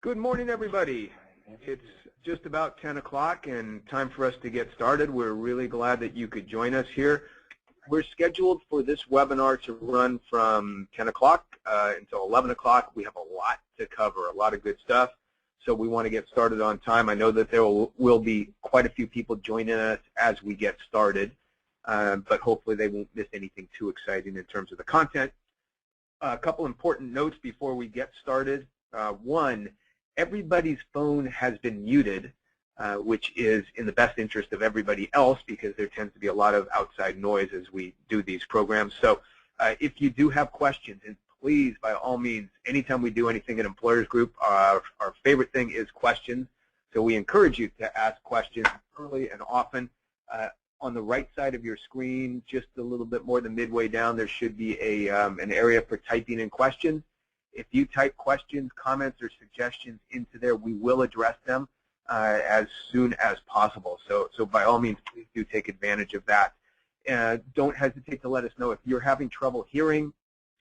Good morning, everybody. It's just about 10 o'clock and time for us to get started. We're really glad that you could join us here. We're scheduled for this webinar to run from 10 o'clock until 11 o'clock. We have a lot to cover, a lot of good stuff, so we want to get started on time. I know that there will be quite a few people joining us as we get started, but hopefully they won't miss anything too exciting in terms of the content. A couple important notes before we get started. One, everybody's phone has been muted, which is in the best interest of everybody else because there tends to be a lot of outside noise as we do these programs. So if you do have questions, and please, by all means, anytime we do anything at Employers Group, our favorite thing is questions. So we encourage you to ask questions early and often. On the right side of your screen, just a little bit more than midway down, there should be an area for typing in questions. If you type questions, comments, or suggestions into there, we will address them as soon as possible. So by all means, please do take advantage of that. Don't hesitate to let us know if you're having trouble hearing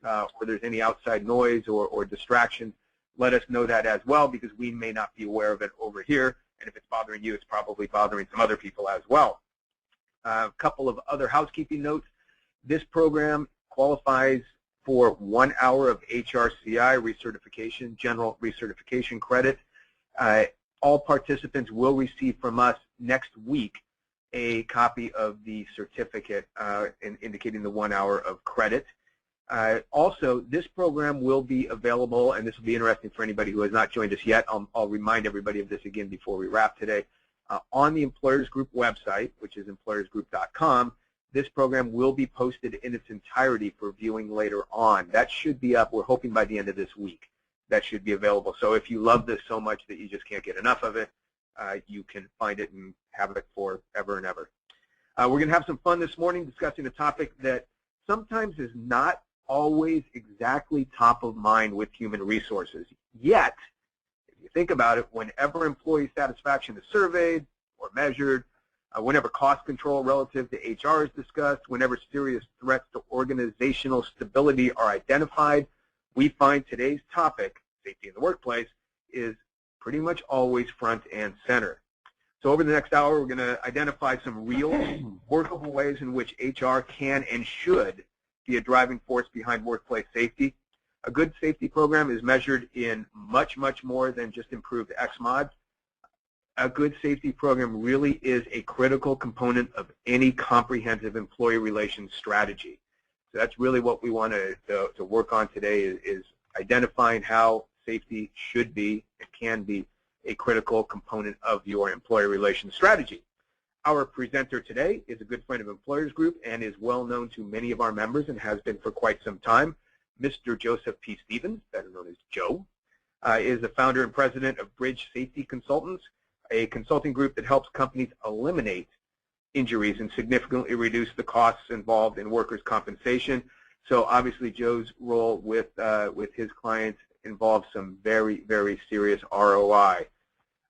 or there's any outside noise or distractions. Let us know that as well because we may not be aware of it over here. And if it's bothering you, it's probably bothering some other people as well. A couple of other housekeeping notes. This program qualifies for 1 hour of HRCI recertification, general recertification credit. All participants will receive from us next week a copy of the certificate indicating the 1 hour of credit. Also, this program will be available, and this will be interesting for anybody who has not joined us yet. I'll remind everybody of this again before we wrap today. On the Employers Group website, which is employersgroup.com, this program will be posted in its entirety for viewing later on. That should be up, we're hoping by the end of this week. That should be available. So if you love this so much that you just can't get enough of it, you can find it and have it forever and ever. We're going to have some fun this morning discussing a topic that sometimes is not always exactly top of mind with human resources. Yet, if you think about it, whenever employee satisfaction is surveyed or measured, whenever cost control relative to HR is discussed, whenever serious threats to organizational stability are identified, we find today's topic, safety in the workplace, is pretty much always front and center. So over the next hour, we're going to identify some real, workable ways in which HR can and should be a driving force behind workplace safety. A good safety program is measured in much, much more than just improved XMOD. A good safety program really is a critical component of any comprehensive employee relations strategy. So that's really what we want to work on today is identifying how safety should be and can be a critical component of your employee relations strategy. Our presenter today is a good friend of Employers Group and is well known to many of our members and has been for quite some time. Mr. Joseph P. Stevens, better known as Joe, is the founder and president of Bridge Safety Consultants, a consulting group that helps companies eliminate injuries and significantly reduce the costs involved in workers' compensation. So obviously Joe's role with his clients involves some very, very serious ROI.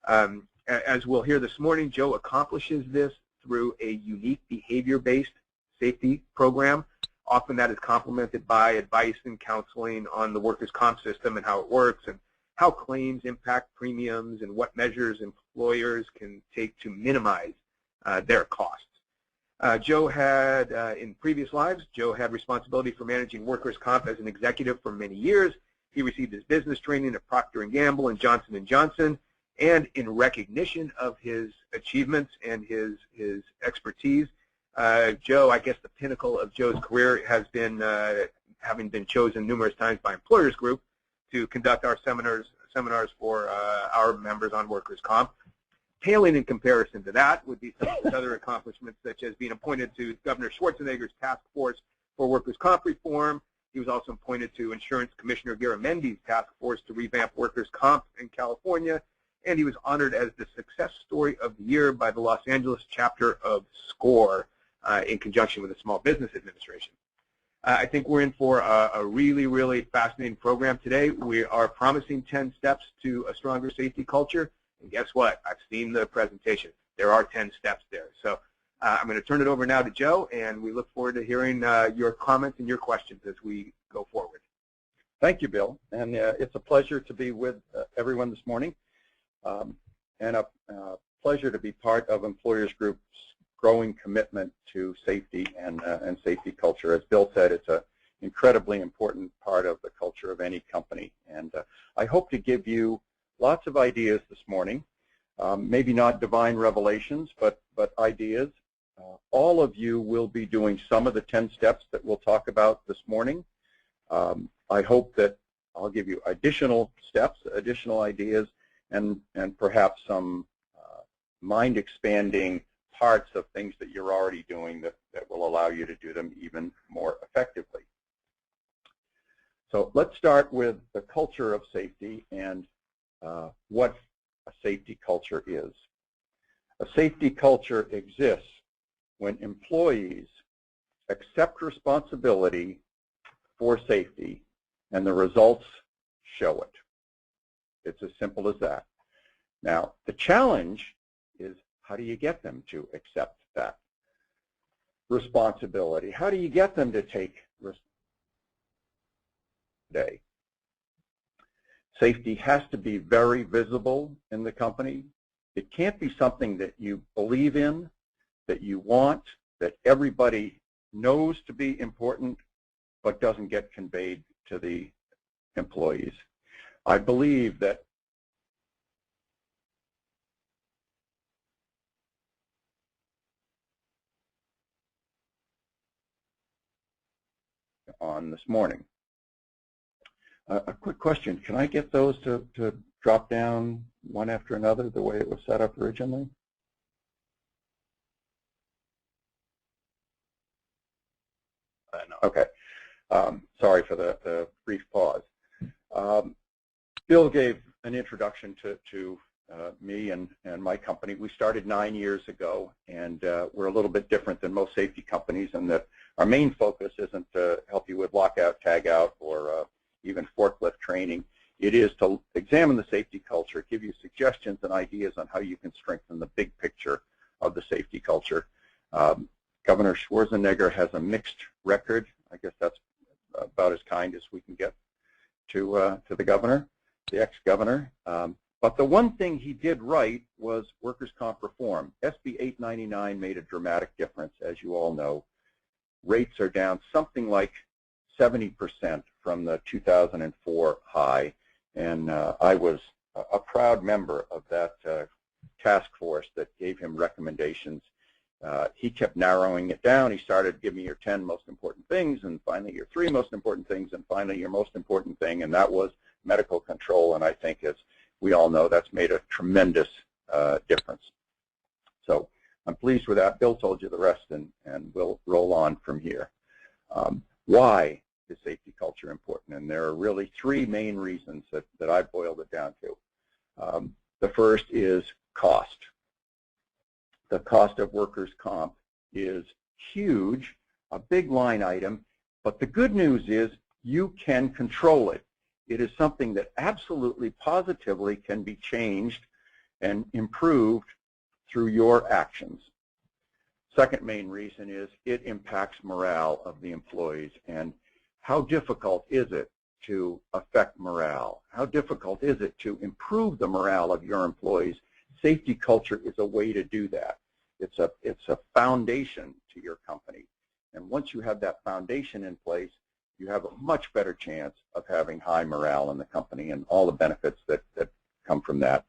As we'll hear this morning, Joe accomplishes this through a unique behavior-based safety program. Often that is complemented by advice and counseling on the workers' comp system and how it works and how claims impact premiums and what measures employers can take to minimize their costs. Joe had, in previous lives, Joe had responsibility for managing workers' comp as an executive for many years. He received his business training at Procter & Gamble and Johnson & Johnson, and in recognition of his achievements and his expertise, Joe, I guess the pinnacle of Joe's career has been having been chosen numerous times by Employers Group to conduct our seminars for our members on workers' comp. Paling in comparison to that would be some of his other accomplishments, such as being appointed to Governor Schwarzenegger's task force for workers' comp reform. He was also appointed to Insurance Commissioner Garamendi's task force to revamp workers' comp in California, and he was honored as the Success Story of the Year by the Los Angeles chapter of SCORE in conjunction with the Small Business Administration. I think we're in for a really, really fascinating program today. We are promising 10 steps to a stronger safety culture. And guess what? I've seen the presentation. There are 10 steps there. So I'm going to turn it over now to Joe, and we look forward to hearing your comments and your questions as we go forward. Thank you, Bill. And it's a pleasure to be with everyone this morning, and a pleasure to be part of Employers Group's growing commitment to safety and safety culture. As Bill said, it's an incredibly important part of the culture of any company. And I hope to give you lots of ideas this morning, maybe not divine revelations, but ideas. All of you will be doing some of the 10 steps that we'll talk about this morning. I hope that I'll give you additional steps, additional ideas, and perhaps some mind-expanding parts of things that you're already doing that will allow you to do them even more effectively. So let's start with the culture of safety and what a safety culture is. A safety culture exists when employees accept responsibility for safety and the results show it. It's as simple as that. Now, the challenge is, how do you get them to accept that responsibility? How do you get them to take responsibility? Safety has to be very visible in the company. It can't be something that you believe in, that you want, that everybody knows to be important, but doesn't get conveyed to the employees. I believe that on this morning. A quick question, can I get those to drop down one after another the way it was set up originally? No. Okay. Sorry for the brief pause. Bill gave an introduction to me and my company. We started 9 years ago, and we're a little bit different than most safety companies in that our main focus isn't to help you with lockout, tagout, or even forklift training. It is to examine the safety culture, give you suggestions and ideas on how you can strengthen the big picture of the safety culture. Governor Schwarzenegger has a mixed record. I guess that's about as kind as we can get to the governor, the ex-governor. But the one thing he did right was workers' comp reform. SB 899 made a dramatic difference, as you all know. Rates are down something like 70% from the 2004 high, and I was a proud member of that task force that gave him recommendations. He kept narrowing it down. He started giving your 10 most important things, and finally your 3 most important things, and finally your most important thing, and that was medical control. And I think, as we all know, that's made a tremendous difference. So I'm pleased with that. Bill told you the rest, and we'll roll on from here. Why is safety culture important? And there are really 3 main reasons that I boiled it down to. The first is cost. The cost of workers' comp is huge, a big line item, but the good news is you can control it. It is something that absolutely positively can be changed and improved through your actions. Second main reason is it impacts morale of the employees. And how difficult is it to affect morale? How difficult is it to improve the morale of your employees? Safety culture is a way to do that. It's a foundation to your company. And once you have that foundation in place, you have a much better chance of having high morale in the company and all the benefits that come from that.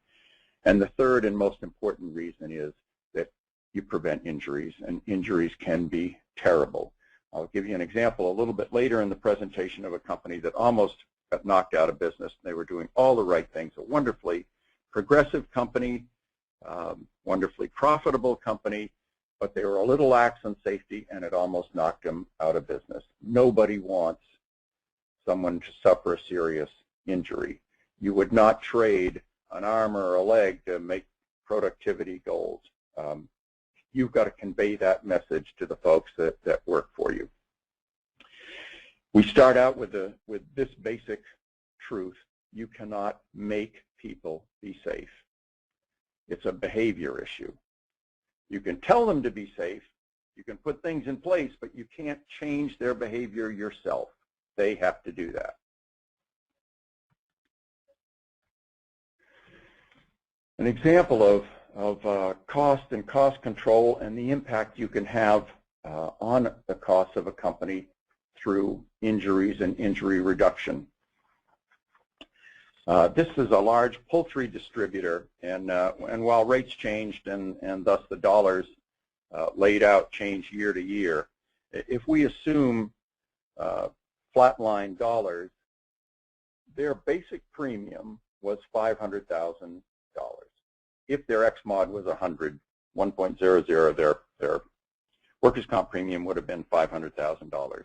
And the third and most important reason is that you prevent injuries, and injuries can be terrible. I'll give you an example a little bit later in the presentation of a company that almost got knocked out of business. They were doing all the right things, a wonderfully progressive company, wonderfully profitable company, but they were a little lax on safety, and it almost knocked them out of business. Nobody wants someone to suffer a serious injury. You would not trade an arm or a leg to make productivity goals. You've got to convey that message to the folks that work for you. We start out with this basic truth. You cannot make people be safe. It's a behavior issue. You can tell them to be safe, you can put things in place, but you can't change their behavior yourself. They have to do that. An example of cost and cost control and the impact you can have on the cost of a company through injuries and injury reduction. This is a large poultry distributor, and while rates changed and thus the dollars laid out change year to year, if we assume flatline dollars, their basic premium was $500,000. If their X-mod was 1.00, their workers' comp premium would have been $500,000.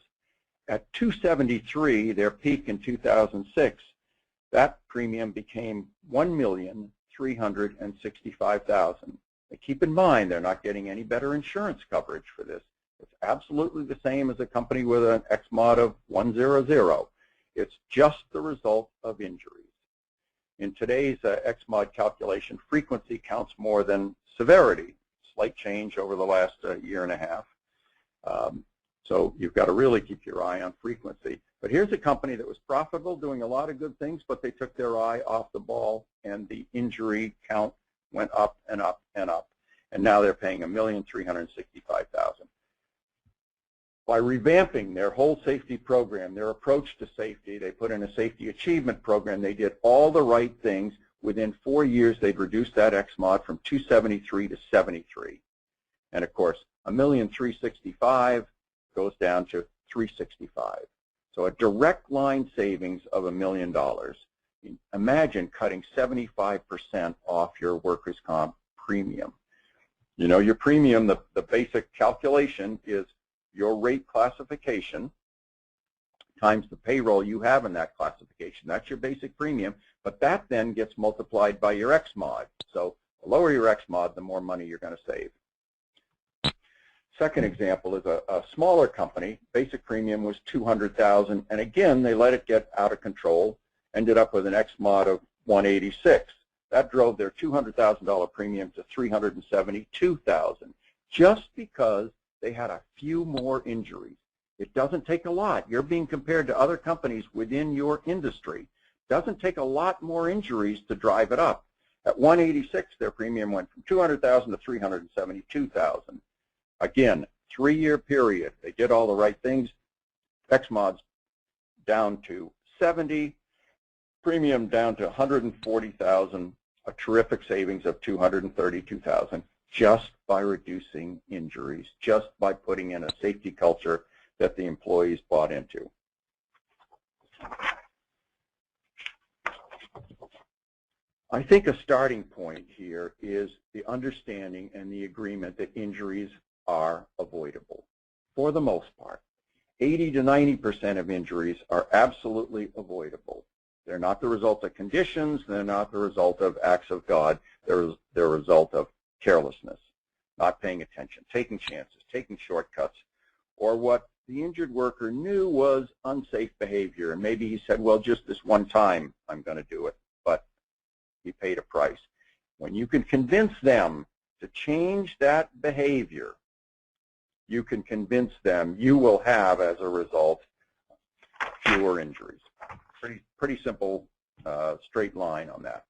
At 273, their peak in 2006, that premium became $1,365,000. Keep in mind, they're not getting any better insurance coverage for this. It's absolutely the same as a company with an X-mod of 100. It's just the result of injuries. In today's X-mod calculation, frequency counts more than severity. Slight change over the last year and a half. So you've got to really keep your eye on frequency. But here's a company that was profitable, doing a lot of good things, but they took their eye off the ball, and the injury count went up and up and up. And now they're paying $1,365,000. By revamping their whole safety program, their approach to safety, they put in a safety achievement program. They did all the right things. Within 4 years, they'd reduced that X-mod from 273 to 73. And of course, $1,365,000 goes down to 365. So a direct line savings of $1 million. Imagine cutting 75% off your workers' comp premium. You know, your premium, the basic calculation is your rate classification times the payroll you have in that classification. That's your basic premium, but that then gets multiplied by your X-mod. So the lower your X-mod, the more money you're going to save. Second example is a smaller company. Basic premium was $200,000, and again, they let it get out of control, ended up with an X-mod of 186. That drove their $200,000 premium to $372,000, just because they had a few more injuries. It doesn't take a lot. You're being compared to other companies within your industry. It doesn't take a lot more injuries to drive it up. At 186, their premium went from $200,000 to $372,000. Again, 3-year period. They did all the right things. X-mod's down to 70, premium down to $140,000, a terrific savings of $232,000. Just by reducing injuries, just by putting in a safety culture that the employees bought into. I think a starting point here is the understanding and the agreement that injuries are avoidable for the most part. 80 to 90% of injuries are absolutely avoidable. They're not the result of conditions, they're not the result of acts of God, they're the result of carelessness, not paying attention, taking chances, taking shortcuts, or what the injured worker knew was unsafe behavior. And maybe he said, well, just this one time I'm going to do it, but he paid a price. When you can convince them to change that behavior, you can convince them you will have, as a result, fewer injuries. Pretty simple, straight line on that.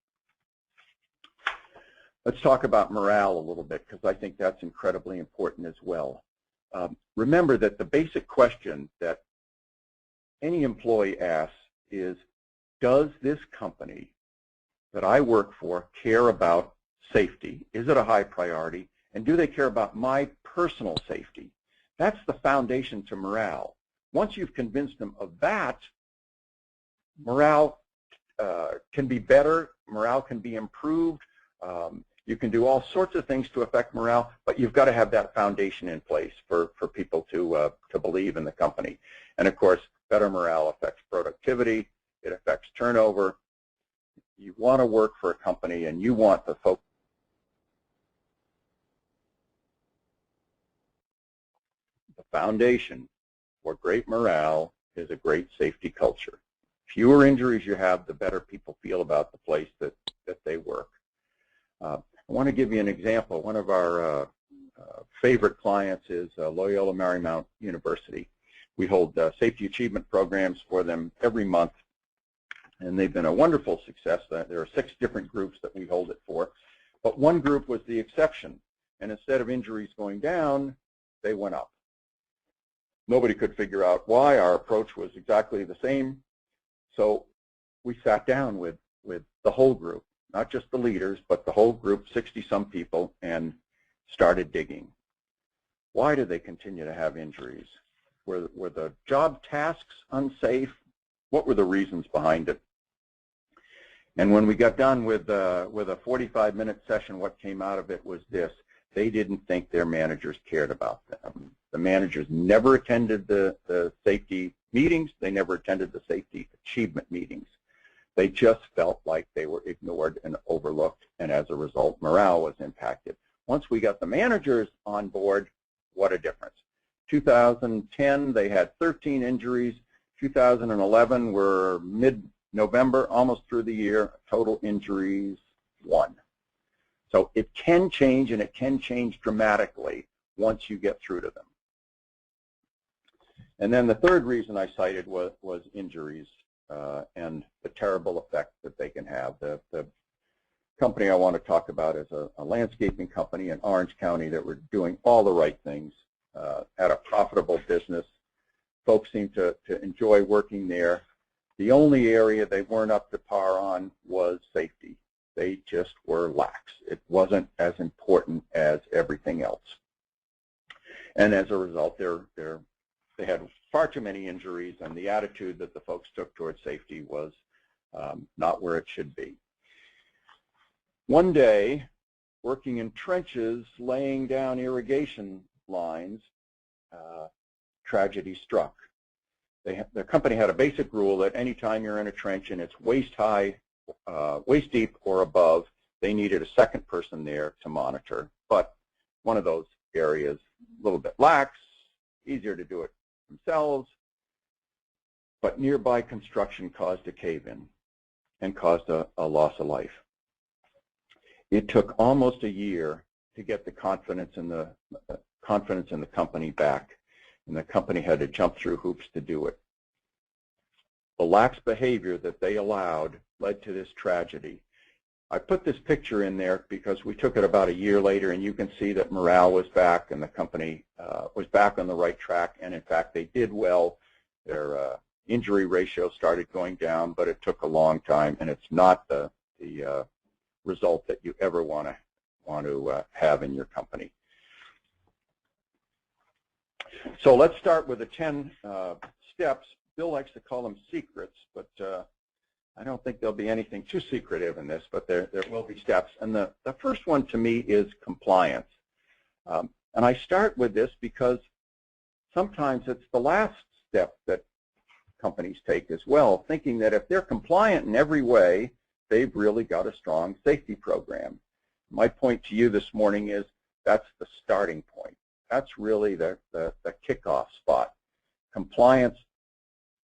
Let's talk about morale a little bit, because I think that's incredibly important as well. Remember that the basic question that any employee asks is, does this company that I work for care about safety? Is it a high priority? And do they care about my personal safety? That's the foundation to morale. Once you've convinced them of that, morale can be better, morale can be improved. You can do all sorts of things to affect morale, but you've got to have that foundation in place for people to believe in the company. And of course, better morale affects productivity, it affects turnover. You want to work for a company and you want the focus. The foundation for great morale is a great safety culture. Fewer injuries you have, the better people feel about the place that they work. I want to give you an example. One of our favorite clients is Loyola Marymount University. We hold safety achievement programs for them every month. and they've been a wonderful success. There are 6 different groups that we hold it for, but one group was the exception, and instead of injuries going down, they went up. Nobody could figure out why. Our approach was exactly the same, so we sat down with the whole group, not just the leaders, but the whole group, 60-some people, and started digging. Why do they continue to have injuries? Were the job tasks unsafe? What were the reasons behind it? And when we got done with a 45-minute session, what came out of it was this: they didn't think their managers cared about them. The managers never attended the safety meetings. They never attended the safety achievement meetings. They just felt like they were ignored and overlooked, and as a result, morale was impacted. Once we got the managers on board, what a difference. 2010, they had 13 injuries. 2011, we're mid-November, almost through the year, total injuries 1. So it can change, and it can change dramatically once you get through to them. And then the third reason I cited was injuries and the terrible effect that they can have. The company I want to talk about is a landscaping company in Orange County that were doing all the right things, had a profitable business. Folks seemed to enjoy working there. The only area they weren't up to par on was safety. They just were lax. It wasn't as important as everything else. And as a result, they had far too many injuries, and the attitude that the folks took towards safety was not where it should be. One day, working in trenches, laying down irrigation lines, tragedy struck. The company had a basic rule that any time you're in a trench and it's waist high, waist deep or above, they needed a second person there to monitor. But one of those areas, a little bit lax, easier to do it themselves, but nearby construction caused a cave-in and caused a loss of life. It took almost a year to get the confidence in the company back, and the company had to jump through hoops to do it. The lax behavior that they allowed led to this tragedy. I put this picture in there because we took it about a year later, and you can see that morale was back and the company was back on the right track, and in fact they did well. Their injury ratio started going down, but it took a long time, and it's not the result that you ever want to have in your company. So let's start with the 10 steps. Bill likes to call them secrets, but I don't think there'll be anything too secretive in this, but there will be steps. And the first one to me is compliance. And I start with this because sometimes it's the last step that companies take as well, thinking that if they're compliant in every way, they've really got a strong safety program. My point to you this morning is that's the starting point. That's really the kickoff spot. Compliance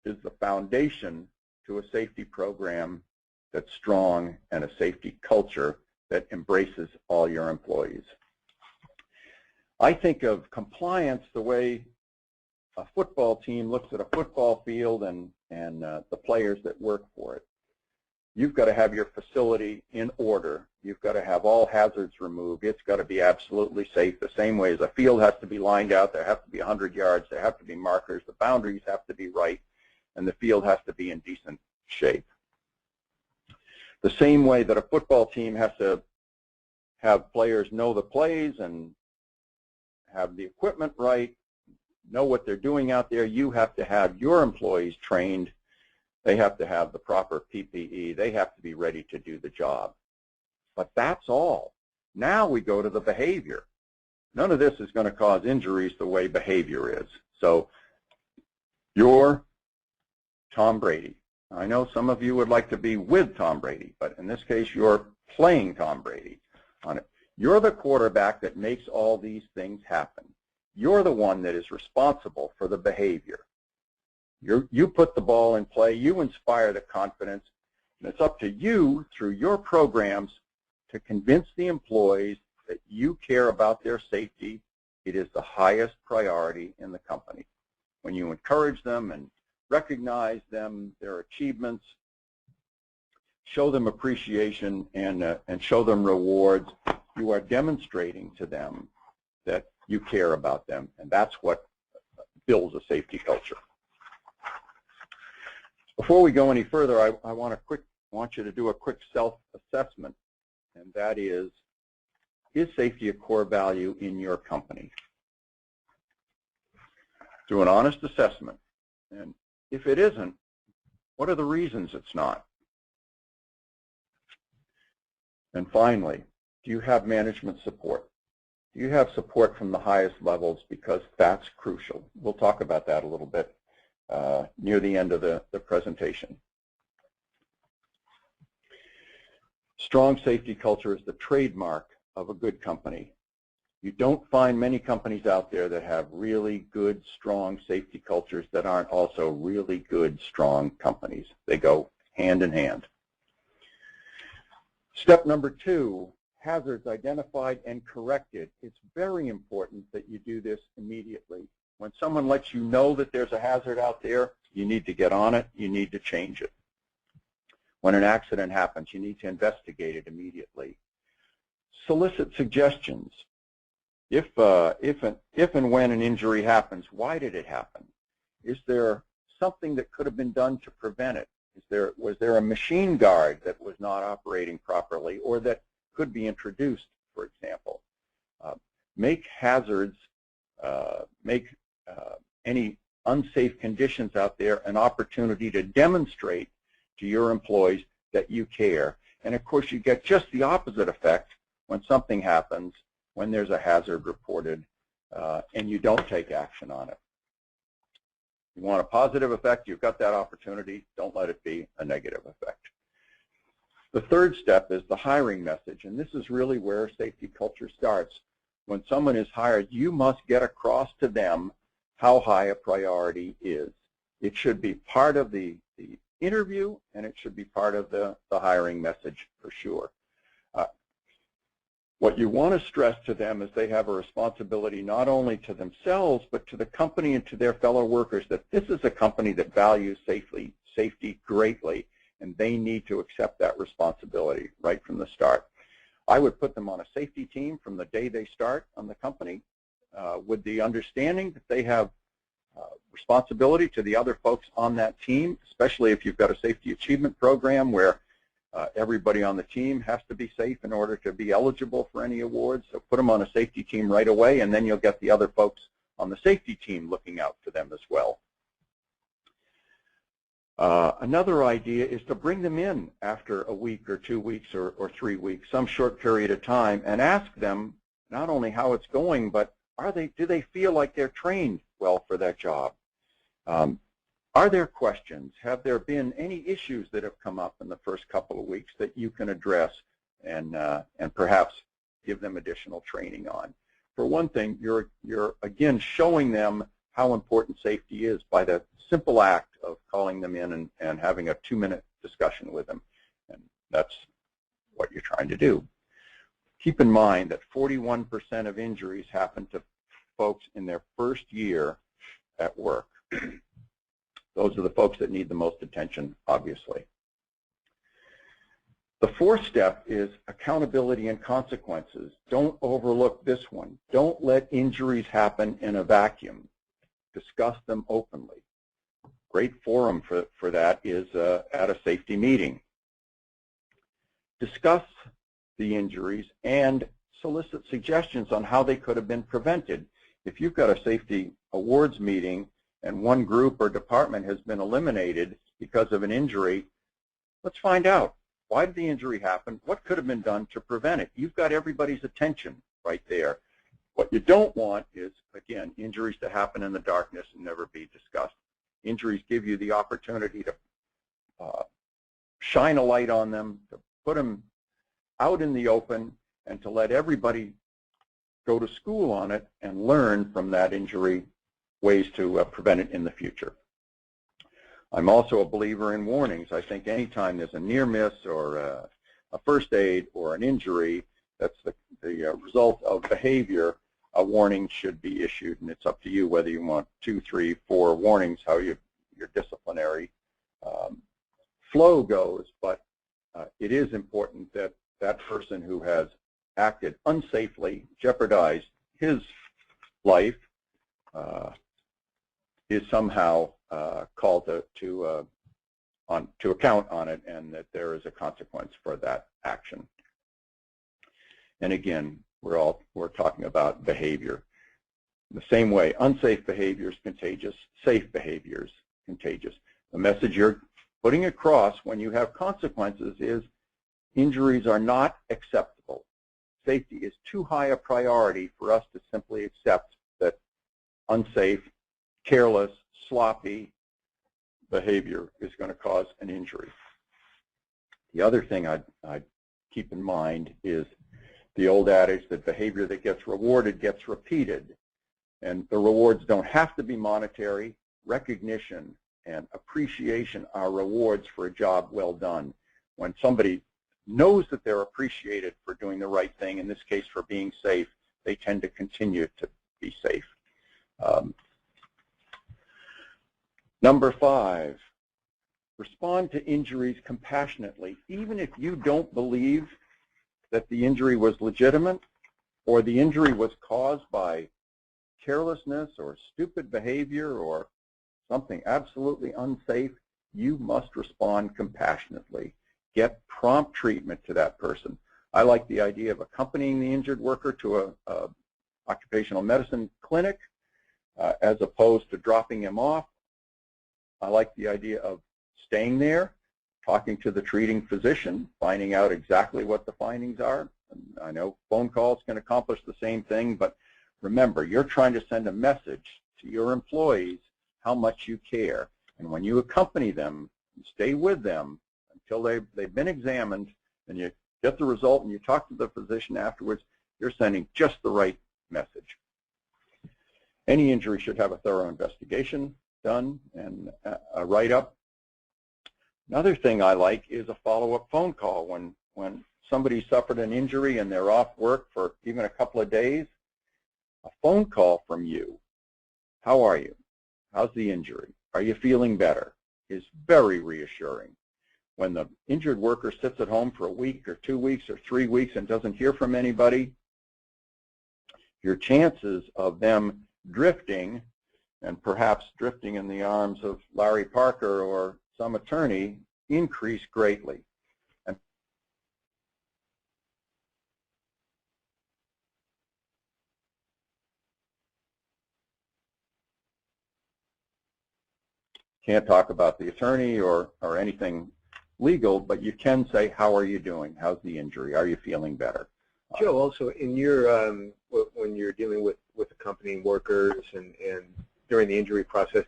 is the foundation to a safety program that's strong and a safety culture that embraces all your employees. I think of compliance the way a football team looks at a football field and the players that work for it. You've got to have your facility in order. You've got to have all hazards removed. It's got to be absolutely safe, the same way as a field has to be lined out. There have to be 100 yards. There have to be markers. The boundaries have to be right, and the field has to be in decent shape. The same way that a football team has to have players know the plays and have the equipment right, know what they're doing out there, you have to have your employees trained. They have to have the proper PPE. They have to be ready to do the job. But that's all. Now we go to the behavior. None of this is going to cause injuries the way behavior is. So you're Tom Brady. I know some of you would like to be with Tom Brady, but in this case you're playing Tom Brady on it. You're the quarterback that makes all these things happen. You're the one that is responsible for the behavior. You put the ball in play, you inspire the confidence, and it's up to you through your programs to convince the employees that you care about their safety. It is the highest priority in the company. When you encourage them and recognize them, their achievements, show them appreciation and show them rewards, you are demonstrating to them that you care about them, and that's what builds a safety culture. Before we go any further, I want you to do a quick self-assessment, and that is safety a core value in your company? Do an honest assessment, and if it isn't, what are the reasons it's not? And finally, do you have management support? Do you have support from the highest levels, because that's crucial? We'll talk about that a little bit near the end of the presentation. Strong safety culture is the trademark of a good company. You don't find many companies out there that have really good, strong safety cultures that aren't also really good, strong companies. They go hand in hand. Step number 2, hazards identified and corrected. It's very important that you do this immediately. When someone lets you know that there's a hazard out there, you need to get on it, you need to change it. When an accident happens, you need to investigate it immediately. Solicit suggestions. If and when an injury happens, why did it happen? Is there something that could have been done to prevent it? Was there a machine guard that was not operating properly, or that could be introduced, for example? Make hazards, any unsafe conditions out there an opportunity to demonstrate to your employees that you care. And of course, you get just the opposite effect when something happens, when there's a hazard reported, and you don't take action on it. You want a positive effect, you've got that opportunity, don't let it be a negative effect. The third step is the hiring message, and this is really where safety culture starts. When someone is hired, you must get across to them how high a priority is. It should be part of the interview, and it should be part of the hiring message for sure. What you want to stress to them is they have a responsibility not only to themselves, but to the company and to their fellow workers, that this is a company that values safety greatly, and they need to accept that responsibility right from the start. I would put them on a safety team from the day they start on the company, with the understanding that they have responsibility to the other folks on that team, especially if you've got a safety achievement program where everybody on the team has to be safe in order to be eligible for any awards. So put them on a safety team right away, and then you'll get the other folks on the safety team looking out for them as well. Another idea is to bring them in after a week or 2 weeks or 3 weeks, some short period of time, and ask them not only how it's going, but do they feel like they're trained well for that job? Are there questions? Have there been any issues that have come up in the first couple of weeks that you can address and perhaps give them additional training on? For one thing, you're again showing them how important safety is by the simple act of calling them in and having a 2-minute discussion with them. And that's what you're trying to do. Keep in mind that 41% of injuries happen to folks in their first year at work. Those are the folks that need the most attention, obviously. The fourth step is accountability and consequences. Don't overlook this one. Don't let injuries happen in a vacuum. Discuss them openly. Great forum for that is at a safety meeting. Discuss the injuries and solicit suggestions on how they could have been prevented. If you've got a safety awards meeting and one group or department has been eliminated because of an injury, let's find out. Why did the injury happen? What could have been done to prevent it? You've got everybody's attention right there. What you don't want is, again, injuries to happen in the darkness and never be discussed. Injuries give you the opportunity to shine a light on them, to put them out in the open, and to let everybody go to school on it and learn from that injury ways to prevent it in the future. I'm also a believer in warnings. I think anytime there's a near miss or a first aid or an injury that's the result of behavior, a warning should be issued, and it's up to you whether you want 2, 3, 4 warnings, how your disciplinary flow goes. But it is important that that person who has acted unsafely, jeopardized his life, is somehow called to account on it, and that there is a consequence for that action. And again, we're talking about behavior. The same way, unsafe behavior is contagious, safe behavior is contagious. The message you're putting across when you have consequences is injuries are not acceptable. Safety is too high a priority for us to simply accept that unsafe, careless, sloppy behavior is going to cause an injury. The other thing I'd keep in mind is the old adage that behavior that gets rewarded gets repeated. And the rewards don't have to be monetary. Recognition and appreciation are rewards for a job well done. When somebody knows that they're appreciated for doing the right thing, in this case for being safe, they tend to continue to be safe. Number 5, respond to injuries compassionately. Even if you don't believe that the injury was legitimate or the injury was caused by carelessness or stupid behavior or something absolutely unsafe, you must respond compassionately. Get prompt treatment to that person. I like the idea of accompanying the injured worker to a occupational medicine clinic as opposed to dropping him off. I like the idea of staying there, talking to the treating physician, finding out exactly what the findings are. And I know phone calls can accomplish the same thing, but remember, you're trying to send a message to your employees how much you care. And when you accompany them, you stay with them until they've been examined, and you get the result and you talk to the physician afterwards, you're sending just the right message. Any injury should have a thorough investigation done and a write-up. Another thing I like is a follow-up phone call. When somebody suffered an injury and they're off work for even a couple of days, a phone call from you, how are you? How's the injury? Are you feeling better? Is very reassuring. When the injured worker sits at home for a week or 2 weeks or 3 weeks and doesn't hear from anybody, your chances of them drifting, and perhaps drifting in the arms of Larry Parker or some attorney, increase greatly. And can't talk about the attorney or anything legal, but you can say, how are you doing? How's the injury? Are you feeling better? Joe, also in your when you're dealing with accompanying workers and during the injury process,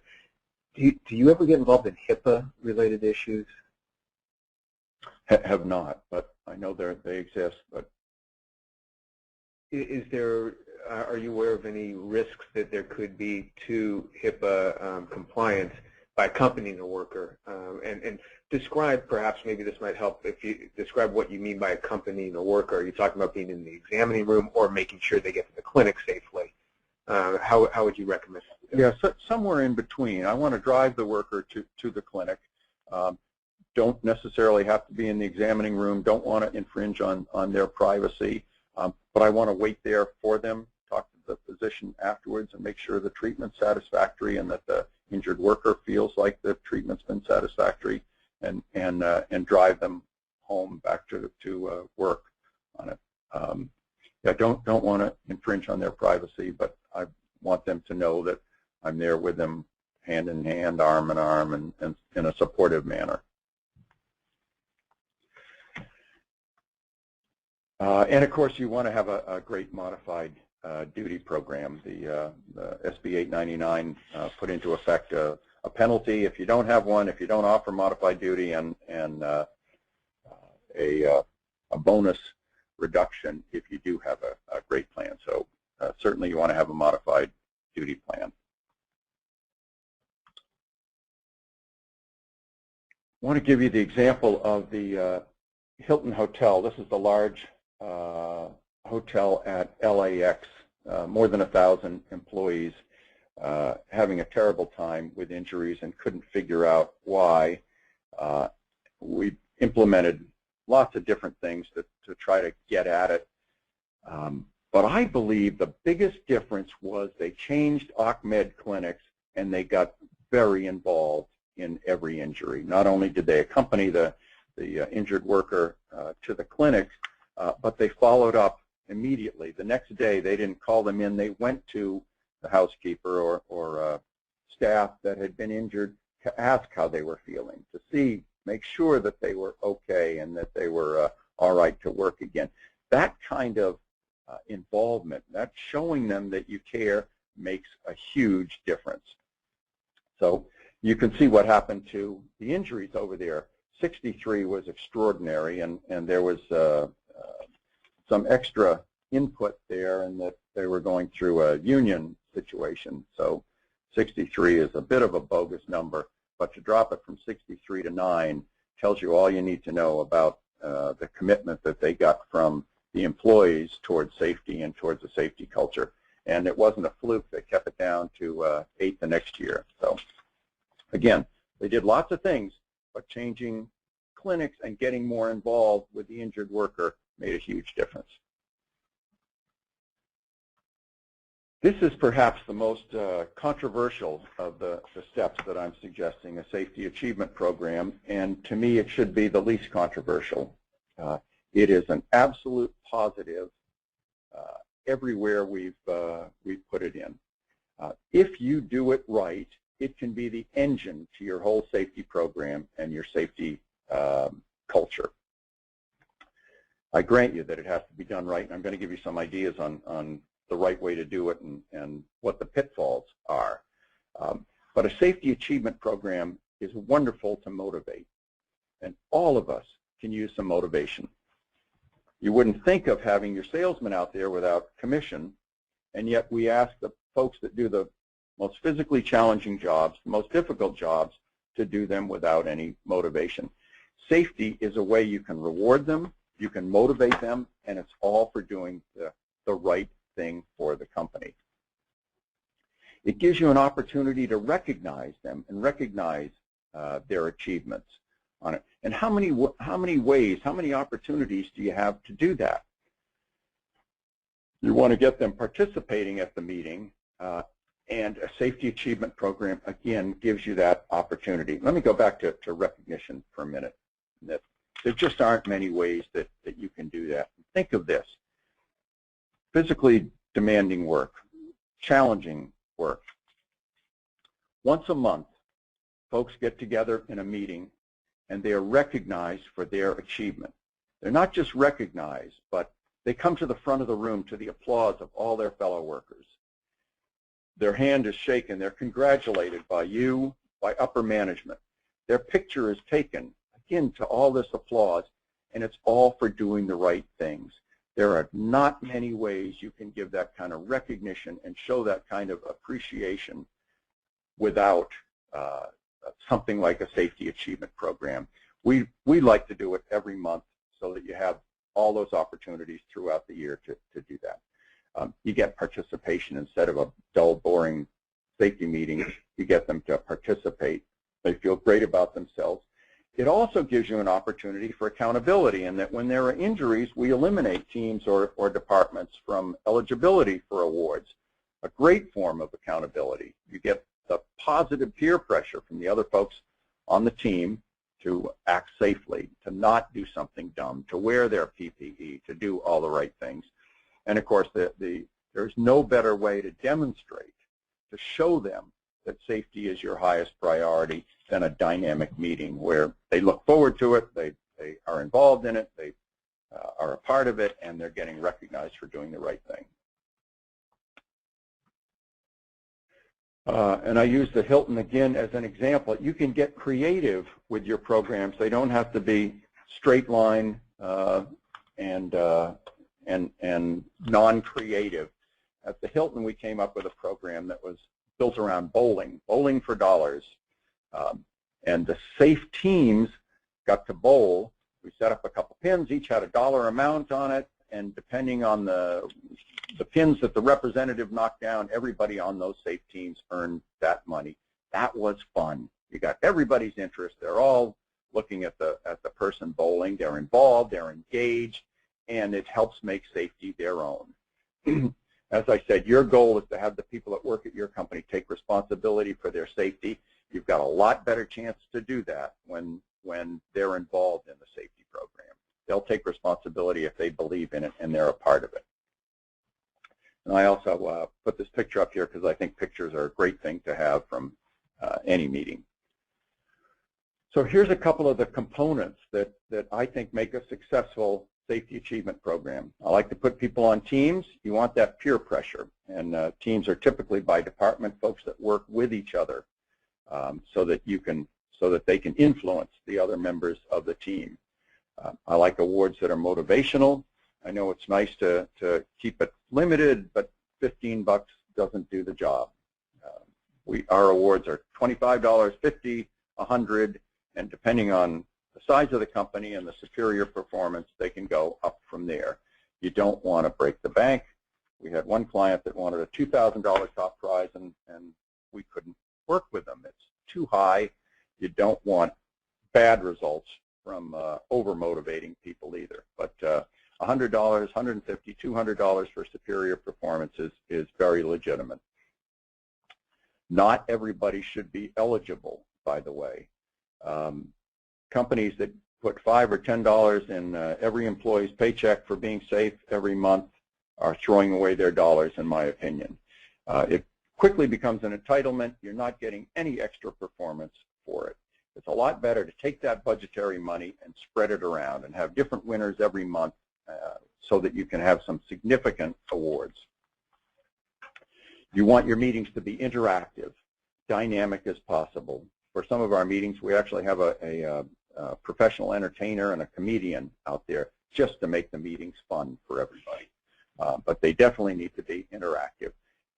do you ever get involved in HIPAA-related issues? Have not, but I know they exist. But are you aware of any risks that there could be to HIPAA compliance by accompanying a worker? And describe, perhaps maybe this might help, if you describe what you mean by accompanying a worker. Are you talking about being in the examining room or making sure they get to the clinic safely? How would you recommend that? Yeah, so somewhere in between. I want to drive the worker to the clinic. Don't necessarily have to be in the examining room. Don't want to infringe on their privacy. But I want to wait there for them, talk to the physician afterwards, and make sure the treatment's satisfactory and that the injured worker feels like the treatment's been satisfactory, and drive them home back to work on it. I don't want to infringe on their privacy, but I want them to know that I'm there with them, hand in hand, arm in arm, and in a supportive manner. And of course, you want to have a great modified duty program. The SB 899 put into effect a penalty if you don't have one, if you don't offer modified duty, and a bonus reduction if you do have a great plan. So certainly you want to have a modified duty plan. I want to give you the example of the Hilton Hotel. This is the large hotel at LAX, more than 1,000 employees, having a terrible time with injuries and couldn't figure out why. We implemented lots of different things to try to get at it. But I believe the biggest difference was they changed Ahmed clinics and they got very involved in every injury. Not only did they accompany the injured worker to the clinics, but they followed up immediately. The next day, they didn't call them in. They went to the housekeeper or staff that had been injured to ask how they were feeling, to make sure that they were okay and that they were all right to work again. That kind of involvement, that showing them that you care, makes a huge difference. So you can see what happened to the injuries over there. 63 was extraordinary, and there was some extra input there, and that they were going through a union situation. So 63 is a bit of a bogus number, but to drop it from 63 to 9 tells you all you need to know about the commitment that they got from the employees towards safety and towards a safety culture. And it wasn't a fluke. They kept it down to 8 the next year. So again, they did lots of things, but changing clinics and getting more involved with the injured worker made a huge difference. This is perhaps the most controversial of the steps that I'm suggesting, a safety achievement program, and to me it should be the least controversial. It is an absolute positive everywhere we've put it in. If you do it right, it can be the engine to your whole safety program and your safety culture. I grant you that it has to be done right, and I'm going to give you some ideas on the right way to do it and what the pitfalls are. But a safety achievement program is wonderful to motivate, and all of us can use some motivation. You wouldn't think of having your salesman out there without commission, and yet we ask the folks that do the most physically challenging jobs, the most difficult jobs, to do them without any motivation. Safety is a way you can reward them, you can motivate them, and it's all for doing the right thing for the company. It gives you an opportunity to recognize them and recognize their achievements on it. And how many ways, how many opportunities do you have to do that? You want to get them participating at the meeting, and a safety achievement program, again, gives you that opportunity. Let me go back to recognition for a minute. There just aren't many ways that you can do that. Think of this. Physically demanding work, challenging work. Once a month, folks get together in a meeting and they are recognized for their achievement. They're not just recognized, but they come to the front of the room to the applause of all their fellow workers. Their hand is shaken. They're congratulated by you, by upper management. Their picture is taken, again, to all this applause, and it's all for doing the right things. There are not many ways you can give that kind of recognition and show that kind of appreciation without something like a safety achievement program. We like to do it every month so that you have all those opportunities throughout the year to do that. You get participation instead of a dull, boring safety meeting. You get them to participate. They feel great about themselves. It also gives you an opportunity for accountability, in that when there are injuries, we eliminate teams or departments from eligibility for awards. A great form of accountability. You get the positive peer pressure from the other folks on the team to act safely, to not do something dumb, to wear their PPE, to do all the right things. And of course, there's no better way to demonstrate, to show them that safety is your highest priority than a dynamic meeting where they look forward to it, they are involved in it, they are a part of it, and they're getting recognized for doing the right thing. And I use the Hilton again as an example. You can get creative with your programs. They don't have to be straight line and non-creative. At the Hilton, we came up with a program that was built around bowling for dollars. And the safe teams got to bowl. We set up a couple pins, each had a dollar amount on it, and depending on the pins that the representative knocked down, everybody on those safe teams earned that money. That was fun. You got everybody's interest. They're all looking at the person bowling. They're involved, they're engaged, and it helps make safety their own. As I said, your goal is to have the people that work at your company take responsibility for their safety. You've got a lot better chance to do that when they're involved in the safety program. They'll take responsibility if they believe in it and they're a part of it. And I also put this picture up here because I think pictures are a great thing to have from any meeting. So here's a couple of the components that I think make a successful safety achievement program. I like to put people on teams. You want that peer pressure, and teams are typically by department folks that work with each other, so that they can influence the other members of the team. I like awards that are motivational. I know it's nice to keep it limited, but $15 doesn't do the job. Our awards are $25, $50, $100, and depending on the size of the company and the superior performance, they can go up from there. You don't want to break the bank. We had one client that wanted a $2,000 top prize, and we couldn't work with them. It's too high. You don't want bad results from over-motivating people either. But $100, $150, $200 for superior performance is very legitimate. Not everybody should be eligible, by the way. Companies that put $5 or $10 in every employee's paycheck for being safe every month are throwing away their dollars, in my opinion. It quickly becomes an entitlement. You're not getting any extra performance for it. It's a lot better to take that budgetary money and spread it around and have different winners every month so that you can have some significant awards. You want your meetings to be interactive, dynamic as possible. For some of our meetings, we actually have a professional entertainer and a comedian out there just to make the meetings fun for everybody. But they definitely need to be interactive.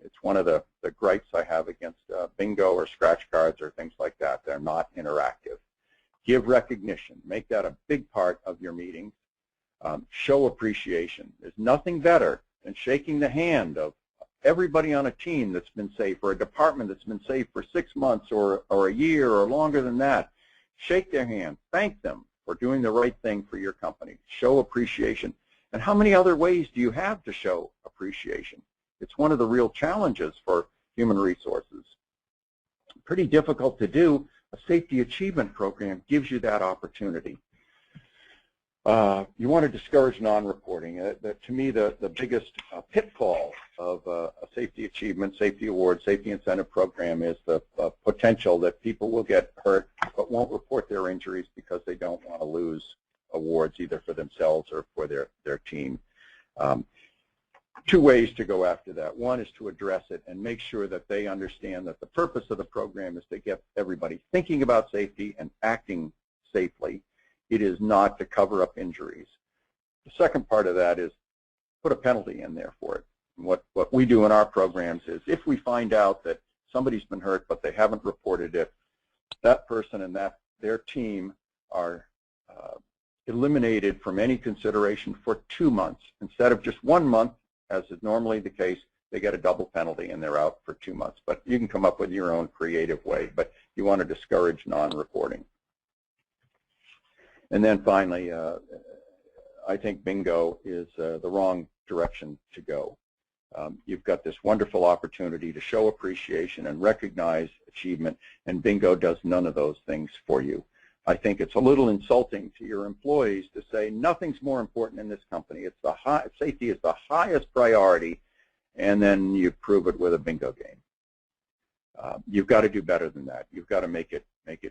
It's one of the gripes I have against bingo or scratch cards or things like that. They're not interactive. Give recognition. Make that a big part of your meetings. Show appreciation. There's nothing better than shaking the hand of everybody on a team that's been safe, or a department that's been safe for 6 months or a year or longer than that. Shake their hand. Thank them for doing the right thing for your company. Show appreciation. And how many other ways do you have to show appreciation? It's one of the real challenges for human resources. Pretty difficult to do. A safety achievement program gives you that opportunity. You want to discourage non-reporting. To me, the biggest pitfall of a safety achievement, safety award, safety incentive program is the potential that people will get hurt but won't report their injuries because they don't want to lose awards either for themselves or for their team. Two ways to go after that. One is to address it and make sure that they understand that the purpose of the program is to get everybody thinking about safety and acting safely. It is not to cover up injuries. The second part of that is put a penalty in there for it. And what we do in our programs is if we find out that somebody's been hurt but they haven't reported it, that person and their team are eliminated from any consideration for 2 months. Instead of just 1 month, as is normally the case, they get a double penalty and they're out for 2 months. But you can come up with your own creative way, but you want to discourage non-reporting. And then finally, I think bingo is the wrong direction to go. You've got this wonderful opportunity to show appreciation and recognize achievement, and bingo does none of those things for you. I think it's a little insulting to your employees to say nothing's more important in this company. Safety is the highest priority, and then you prove it with a bingo game. You've got to do better than that. You've got to make it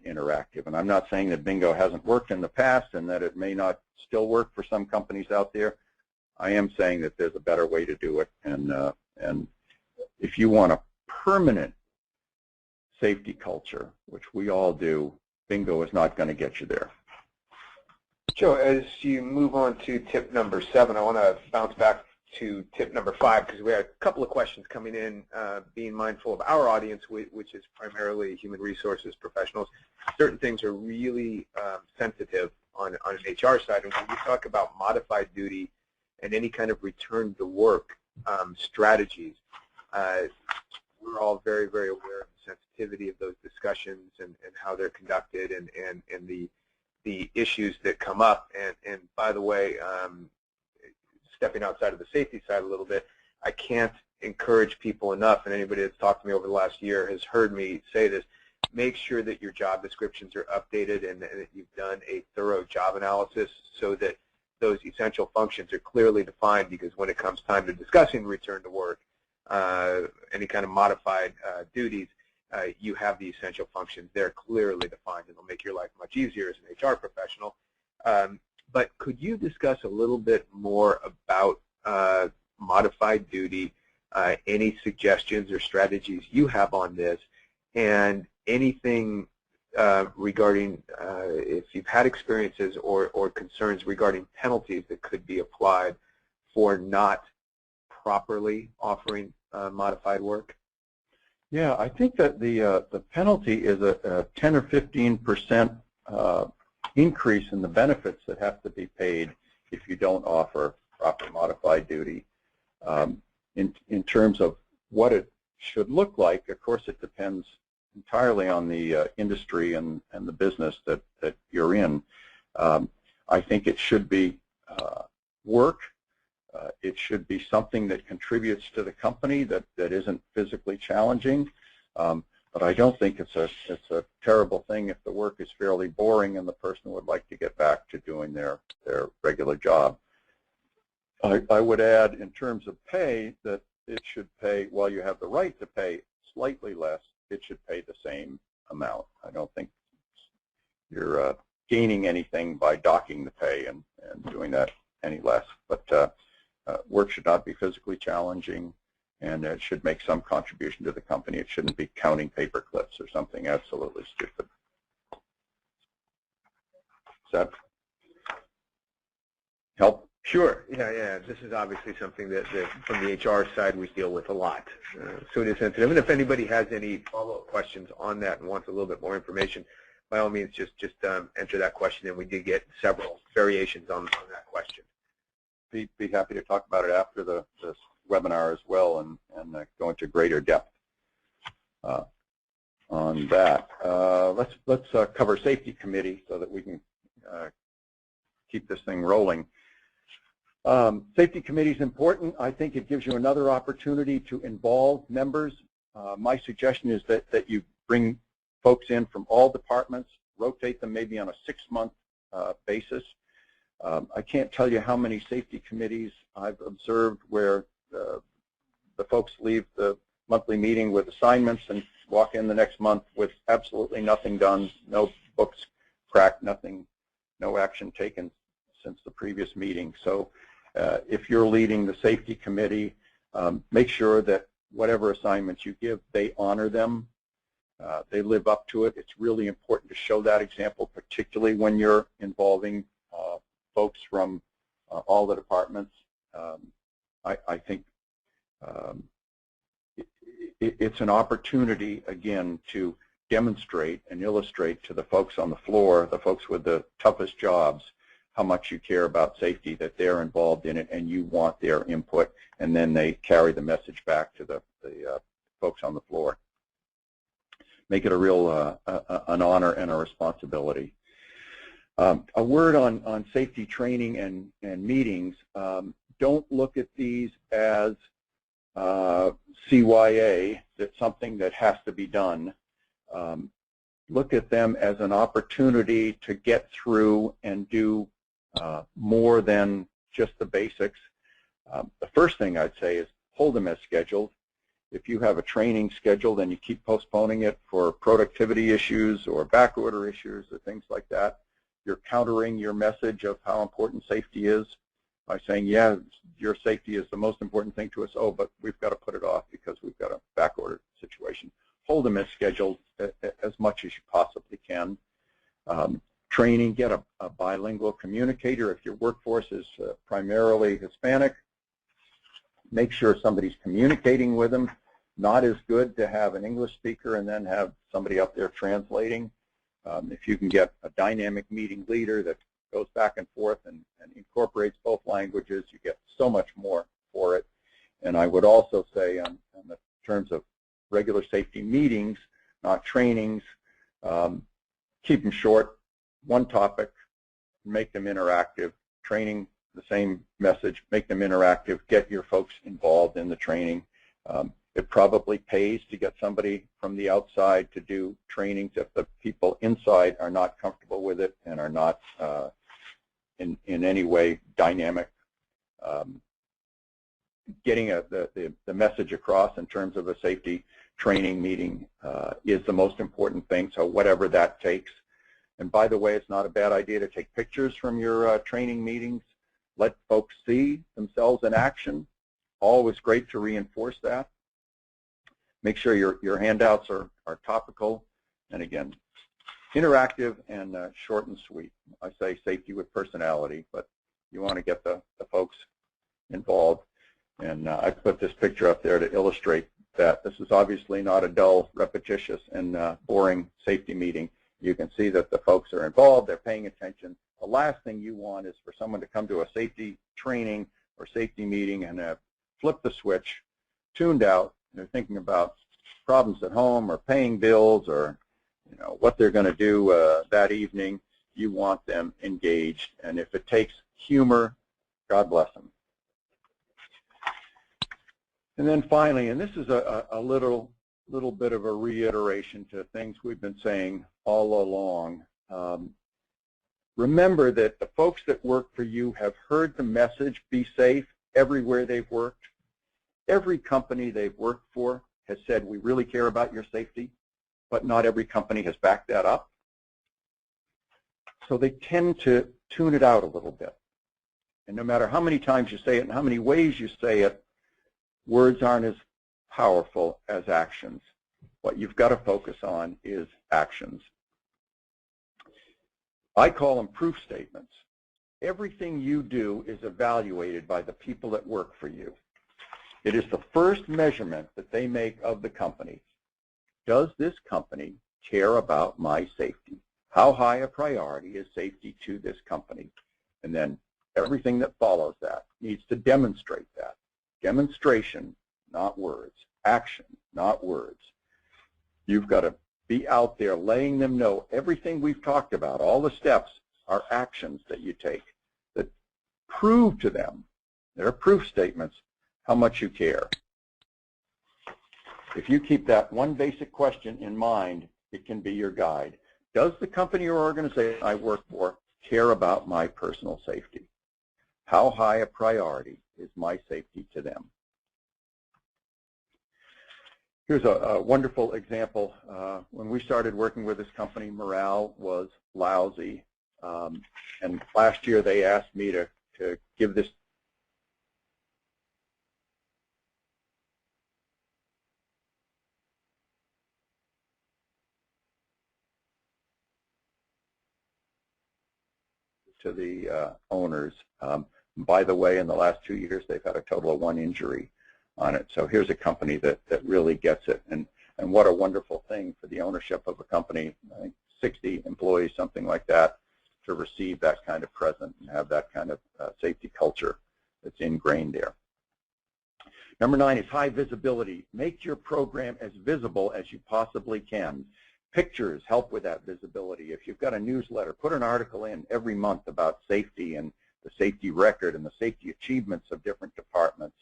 interactive. And I'm not saying that bingo hasn't worked in the past and that it may not still work for some companies out there. I am saying that there's a better way to do it. And if you want a permanent safety culture, which we all do, bingo is not going to get you there. Joe, as you move on to tip number 7, I want to bounce back to tip number 5 because we had a couple of questions coming in, being mindful of our audience, which is primarily human resources professionals. Certain things are really sensitive on an HR side, and when you talk about modified duty and any kind of return to work strategies, we're all very, very aware of the sensitivity of those discussions and how they're conducted and the the issues that come up. And by the way, stepping outside of the safety side a little bit, I can't encourage people enough, and anybody that's talked to me over the last year has heard me say this, make sure that your job descriptions are updated and that you've done a thorough job analysis so that those essential functions are clearly defined, because when it comes time to discussing return to work, any kind of modified duties, you have the essential functions there clearly defined, and it'll make your life much easier as an HR professional. But could you discuss a little bit more about modified duty, any suggestions or strategies you have on this, and anything regarding if you've had experiences or concerns regarding penalties that could be applied for not properly offering modified work? Yeah, I think that the penalty is a 10 or 15% increase in the benefits that have to be paid if you don't offer proper modified duty. In terms of what it should look like, of course, it depends entirely on the industry and the business that you're in. I think it should be work. It should be something that contributes to the company that isn't physically challenging. But I don't think it's a terrible thing if the work is fairly boring and the person would like to get back to doing their regular job. I would add, in terms of pay, that it should pay, while you have the right to pay slightly less, it should pay the same amount. I don't think you're gaining anything by docking the pay and doing that any less. But work should not be physically challenging, and it should make some contribution to the company. It shouldn't be counting paper clips or something absolutely stupid. Does that help? Sure. Yeah. This is obviously something that from the HR side we deal with a lot. So it is sensitive. And if anybody has any follow-up questions on that and wants a little bit more information, by all means, just enter that question. And we did get several variations on that question. Be happy to talk about it after this webinar as well, and go into greater depth on that. Let's cover safety committee so that we can keep this thing rolling. Safety committee is important. I think it gives you another opportunity to involve members. My suggestion is that you bring folks in from all departments, rotate them maybe on a 6-month basis. I can't tell you how many safety committees I've observed where the folks leave the monthly meeting with assignments and walk in the next month with absolutely nothing done, no books cracked, nothing, no action taken since the previous meeting. So if you're leading the safety committee, make sure that whatever assignments you give, they honor them. They live up to it. It's really important to show that example, particularly when you're involving folks from all the departments. I think it's an opportunity, again, to demonstrate and illustrate to the folks on the floor, the folks with the toughest jobs, how much you care about safety, that they're involved in it, and you want their input, and then they carry the message back to the folks on the floor. Make it a real an honor and a responsibility. A word on safety training and meetings. Don't look at these as CYA, that's something that has to be done. Look at them as an opportunity to get through and do more than just the basics. The first thing I'd say is hold them as scheduled. If you have a training scheduled and you keep postponing it for productivity issues or back order issues or things like that, you're countering your message of how important safety is by saying, yeah, your safety is the most important thing to us. Oh, but we've got to put it off because we've got a back order situation. Hold them as scheduled as much as you possibly can. Training, get a bilingual communicator. If your workforce is primarily Hispanic, make sure somebody's communicating with them. Not as good to have an English speaker and then have somebody up there translating. If you can get a dynamic meeting leader that goes back and forth and incorporates both languages, you get so much more for it. And I would also say on the terms of regular safety meetings, not trainings, keep them short. one topic, make them interactive. Training, the same message, make them interactive, get your folks involved in the training. It probably pays to get somebody from the outside to do trainings if the people inside are not comfortable with it and are not in any way dynamic. Getting the message across in terms of a safety training meeting is the most important thing, so whatever that takes. And by the way, it's not a bad idea to take pictures from your training meetings. Let folks see themselves in action. Always great to reinforce that. Make sure your handouts are topical, and again, interactive and short and sweet. I say safety with personality, but you want to get the folks involved. And I put this picture up there to illustrate that this is obviously not a dull, repetitious, and boring safety meeting. You can see that the folks are involved, they're paying attention. The last thing you want is for someone to come to a safety training or safety meeting and flip the switch, tuned out. They're thinking about problems at home or paying bills or what they're going to do that evening. You want them engaged, and if it takes humor, God bless them. And then finally, and this is a little bit of a reiteration to things we've been saying all along, remember that the folks that work for you have heard the message, be safe, everywhere they've worked. Every company they've worked for has said, we really care about your safety, but not every company has backed that up. So they tend to tune it out a little bit. And no matter how many times you say it and how many ways you say it, words aren't as powerful as actions. What you've got to focus on is actions. I call them proof statements. Everything you do is evaluated by the people that work for you. It is the first measurement that they make of the company. Does this company care about my safety? How high a priority is safety to this company? And then everything that follows that needs to demonstrate that. Demonstration, not words. Action, not words. You've got to be out there letting them know everything we've talked about, all the steps are actions that you take that prove to them, they're proof statements, how much you care. If you keep that one basic question in mind, it can be your guide. Does the company or organization I work for care about my personal safety? How high a priority is my safety to them? Here's a wonderful example. When we started working with this company, morale was lousy. And last year they asked me to give this to the owners. By the way, in the last 2 years, they've had a total of 1 injury on it. So here's a company that really gets it. And what a wonderful thing for the ownership of a company, I think 60 employees, something like that, to receive that kind of present and have that kind of safety culture that's ingrained there. Number 9 is high visibility. Make your program as visible as you possibly can. Pictures help with that visibility. If you've got a newsletter, put an article in every month about safety and the safety record and the safety achievements of different departments.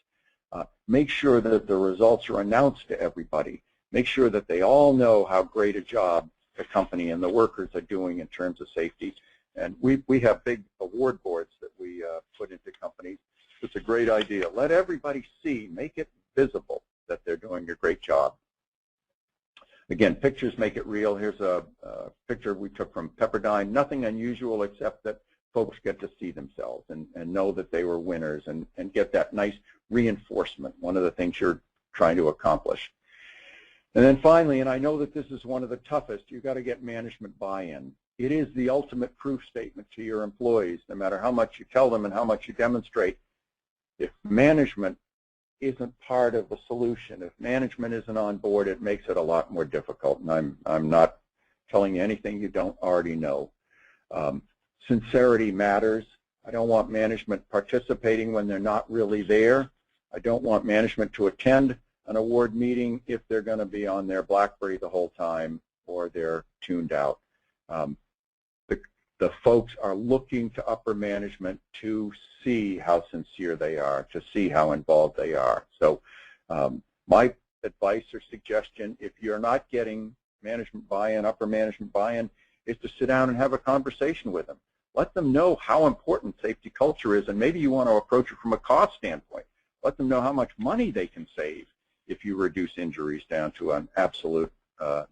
Make sure that the results are announced to everybody. Make sure that they all know how great a job the company and the workers are doing in terms of safety. And we have big award boards that we put into companies. It's a great idea. Let everybody see, make it visible that they're doing a great job. Again, pictures make it real. Here's a picture we took from Pepperdine. Nothing unusual except that folks get to see themselves and know that they were winners and get that nice reinforcement, one of the things you're trying to accomplish. And then finally, and I know that this is one of the toughest, you've got to get management buy-in. It is the ultimate proof statement to your employees, no matter how much you tell them and how much you demonstrate. If management isn't part of the solution, if management isn't on board, it makes it a lot more difficult. And I'm not telling you anything you don't already know. Sincerity matters. I don't want management participating when they're not really there. I don't want management to attend an award meeting if they're going to be on their BlackBerry the whole time or they're tuned out. the folks are looking to upper management to see how sincere they are, to see how involved they are. So my advice or suggestion, if you're not getting management buy-in, upper management buy-in, is to sit down and have a conversation with them. Let them know how important safety culture is, and maybe you want to approach it from a cost standpoint. Let them know how much money they can save if you reduce injuries down to an absolute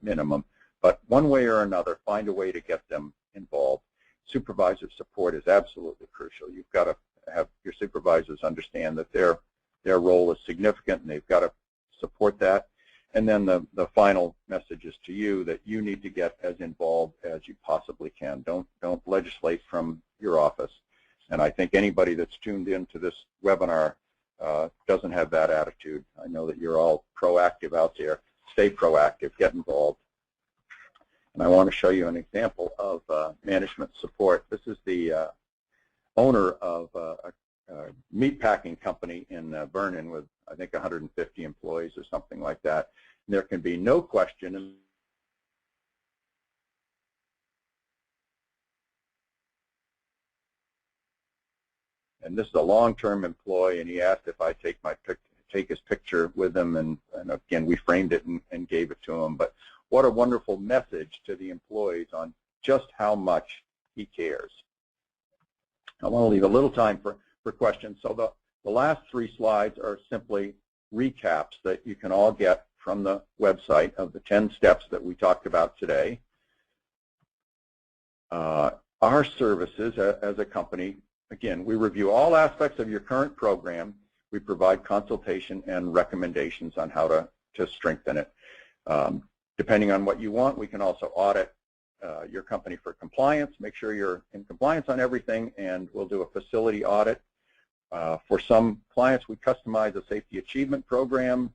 minimum. But one way or another, find a way to get them involved. Supervisor support is absolutely crucial. You've got to have your supervisors understand that their role is significant, and they've got to support that. And then the final message is to you that you need to get as involved as you possibly can. Don't legislate from your office. And I think anybody that's tuned into this webinar doesn't have that attitude. I know that you're all proactive out there. Stay proactive, get involved. And I want to show you an example of management support. This is the owner of a meat packing company in Vernon with, I think, 150 employees or something like that. And there can be no question. And this is a long-term employee, and he asked if I take his picture with him, and again, we framed it and gave it to him. But what a wonderful message to the employees on just how much he cares. I want to leave a little time for questions. So the last 3 slides are simply recaps that you can all get from the website of the 10 steps that we talked about today. Our services as a company, again, we review all aspects of your current program. We provide consultation and recommendations on how to strengthen it. Depending on what you want, we can also audit your company for compliance, make sure you're in compliance on everything, and we'll do a facility audit. For some clients, we customize a safety achievement program.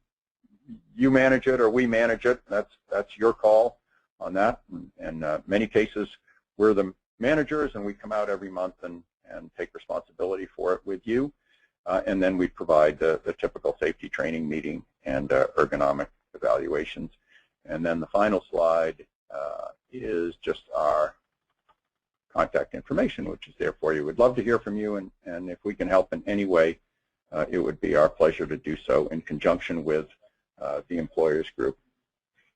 You manage it or we manage it. That's your call on that. And many cases, we're the managers, and we come out every month and take responsibility for it with you. And then we provide the typical safety training meeting and ergonomic evaluations. And then the final slide is just our contact information, which is there for you. We'd love to hear from you, and if we can help in any way, it would be our pleasure to do so in conjunction with the employers group.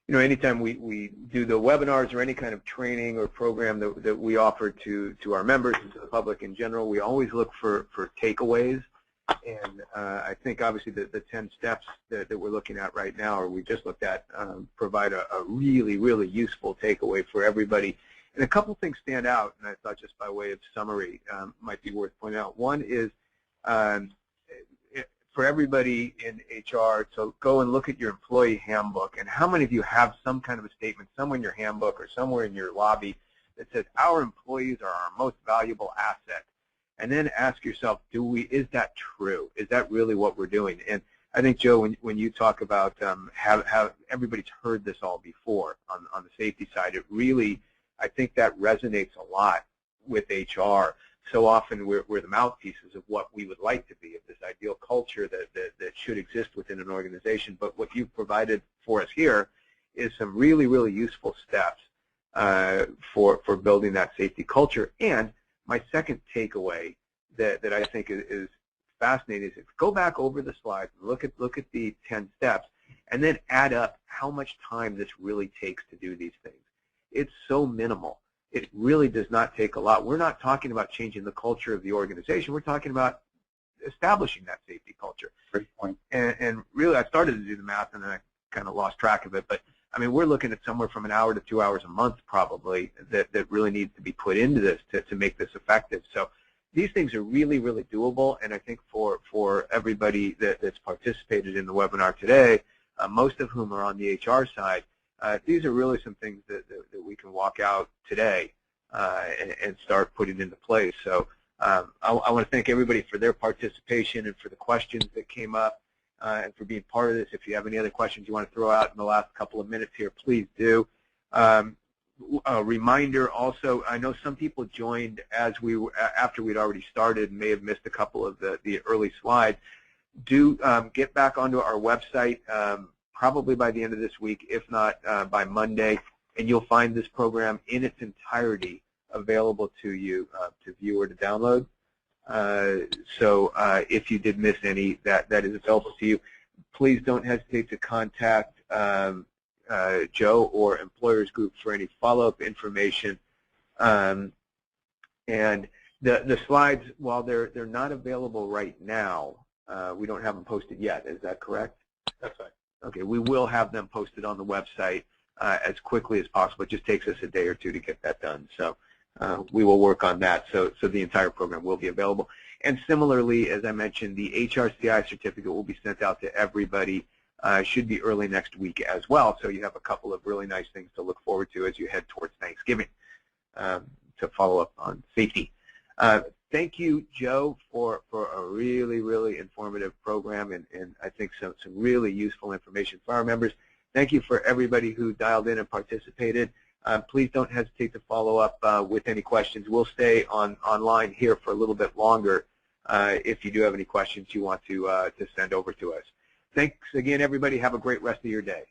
You know, anytime we do the webinars or any kind of training or program that we offer to our members and to the public in general, we always look for takeaways. And I think obviously the 10 steps that we're looking at right now, or we just looked at, provide a really, really useful takeaway for everybody. And a couple things stand out, and I thought just by way of summary might be worth pointing out. One is for everybody in HR, so go and look at your employee handbook, and how many of you have some kind of a statement somewhere in your handbook or somewhere in your lobby that says our employees are our most valuable asset? And then ask yourself, is that true? Is that really what we're doing? And I think, Joe, when you talk about how everybody's heard this all before on the safety side, it really, I think that resonates a lot with HR. So often we're the mouthpieces of what we would like to be, of this ideal culture that should exist within an organization. But what you've provided for us here is some really, really useful steps for building that safety culture. And my second takeaway that I think is fascinating is go back over the slides, look at the 10 steps, and then add up how much time this really takes to do these things. It's so minimal. It really does not take a lot. We're not talking about changing the culture of the organization. We're talking about establishing that safety culture. Great point. And really, I started to do the math, and then I kind of lost track of it. But I mean, we're looking at somewhere from an hour to 2 hours a month probably that really needs to be put into this to make this effective. So these things are really, really doable, and I think for everybody that's participated in the webinar today, most of whom are on the HR side, these are really some things that we can walk out today and start putting into place. So I want to thank everybody for their participation and for the questions that came up. And for being part of this. If you have any other questions you want to throw out in the last couple of minutes here, please do. A reminder also, I know some people joined after we'd already started and may have missed a couple of the early slides. Do get back onto our website probably by the end of this week, if not by Monday, and you'll find this program in its entirety available to you to view or to download. So if you did miss any, that is available to you. Please don't hesitate to contact Joe or Employers Group for any follow-up information. And the slides, while they're not available right now, we don't have them posted yet. Is that correct? That's right. Okay, we will have them posted on the website as quickly as possible. It just takes us a day or two to get that done. So we will work on that so the entire program will be available. And similarly, as I mentioned, the HRCI certificate will be sent out to everybody. Should be early next week as well. So you have a couple of really nice things to look forward to as you head towards Thanksgiving to follow up on safety. Thank you, Joe, for a really, really informative program and I think some really useful information for our members. Thank you for everybody who dialed in and participated. Please don't hesitate to follow up with any questions. We'll stay online here for a little bit longer if you do have any questions you want to send over to us. Thanks again, everybody. Have a great rest of your day.